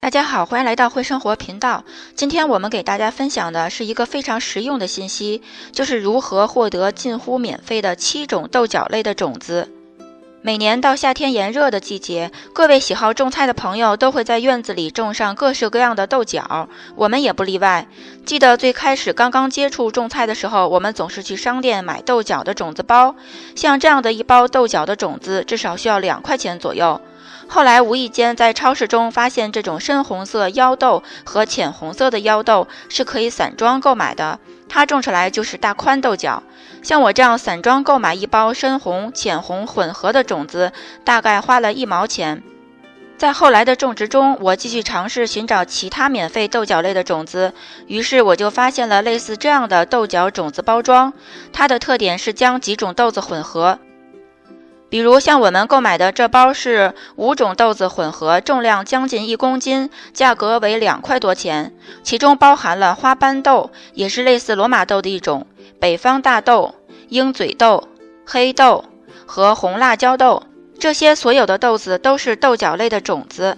大家好，欢迎来到会生活频道。今天我们给大家分享的是一个非常实用的信息，就是如何获得近乎免费的7种豆角类的种子。每年到夏天炎热的季节，各位喜好种菜的朋友都会在院子里种上各式各样的豆角，我们也不例外。记得最开始刚刚接触种菜的时候，我们总是去商店买豆角的种子包，像这样的一包豆角的种子至少需要2块钱左右。后来无意间在超市中发现这种深红色腰豆和浅红色的腰豆是可以散装购买的，它种出来就是大宽豆角。像我这样散装购买一包深红、浅红混合的种子，大概花了1毛钱。在后来的种植中，我继续尝试寻找其他免费豆角类的种子，于是我就发现了类似这样的豆角种子包装，它的特点是将几种豆子混合。比如像我们购买的这包是5种豆子混合，重量将近1公斤，价格为2块多钱，其中包含了花斑豆，也是类似罗马豆的一种，北方大豆、鹰嘴豆、黑豆和红辣椒豆，这些所有的豆子都是豆角类的种子，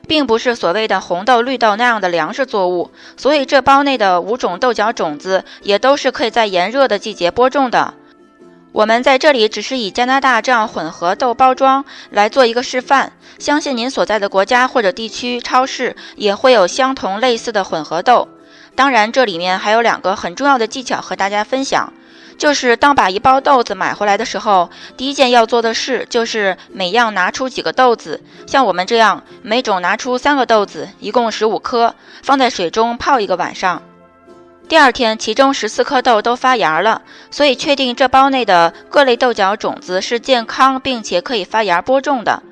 并不是所谓的红豆、绿豆那样的粮食作物，所以这包内的5种豆角种子也都是可以在炎热的季节播种的。我们在这里只是以加拿大这样混合豆包装来做一个示范，相信您所在的国家或者地区超市也会有相同类似的混合豆。当然这里面还有2个很重要的技巧和大家分享，就是当把一包豆子买回来的时候，第一件要做的事就是每样拿出几个豆子，像我们这样每种拿出3个豆子，一共15颗，放在水中泡1个晚上。第二天其中14颗豆都发芽了，所以确定这包内的各类豆角种子是健康并且可以发芽播种的。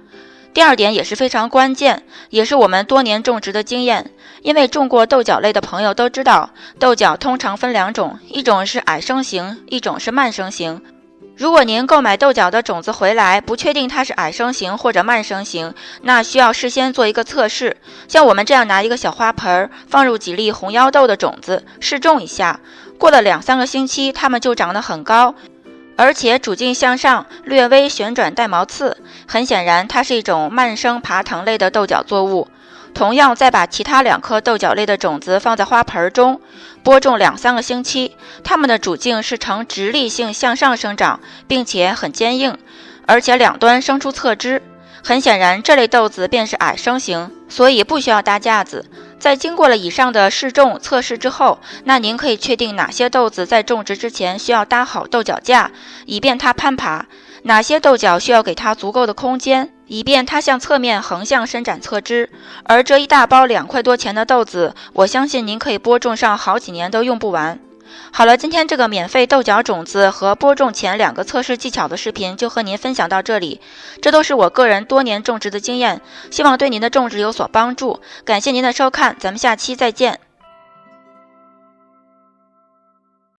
第二点也是非常关键，也是我们多年种植的经验，因为种过豆角类的朋友都知道，豆角通常分2种，一种是矮生型，一种是慢生型。如果您购买豆角的种子回来，不确定它是矮生型或者慢生型，那需要事先做一个测试。像我们这样拿一个小花盆，放入几粒红腰豆的种子，试种一下。过了2-3个星期，它们就长得很高，而且主茎向上，略微旋转带毛刺。很显然，它是一种慢生爬藤类的豆角作物。同样再把其他2颗豆角类的种子放在花盆中，播种2-3个星期，它们的主茎是呈直立性向上生长，并且很坚硬，而且两端生出侧枝。很显然这类豆子便是矮生型，所以不需要搭架子。在经过了以上的试种测试之后，那您可以确定哪些豆子在种植之前需要搭好豆角架，以便它攀爬，哪些豆角需要给它足够的空间，以便它向侧面横向伸展侧枝。而这一大包2块多钱的豆子，我相信您可以播种上好几年都用不完。好了，今天这个免费豆角种子和播种前2个测试技巧的视频就和您分享到这里，这都是我个人多年种植的经验，希望对您的种植有所帮助。感谢您的收看，咱们下期再见。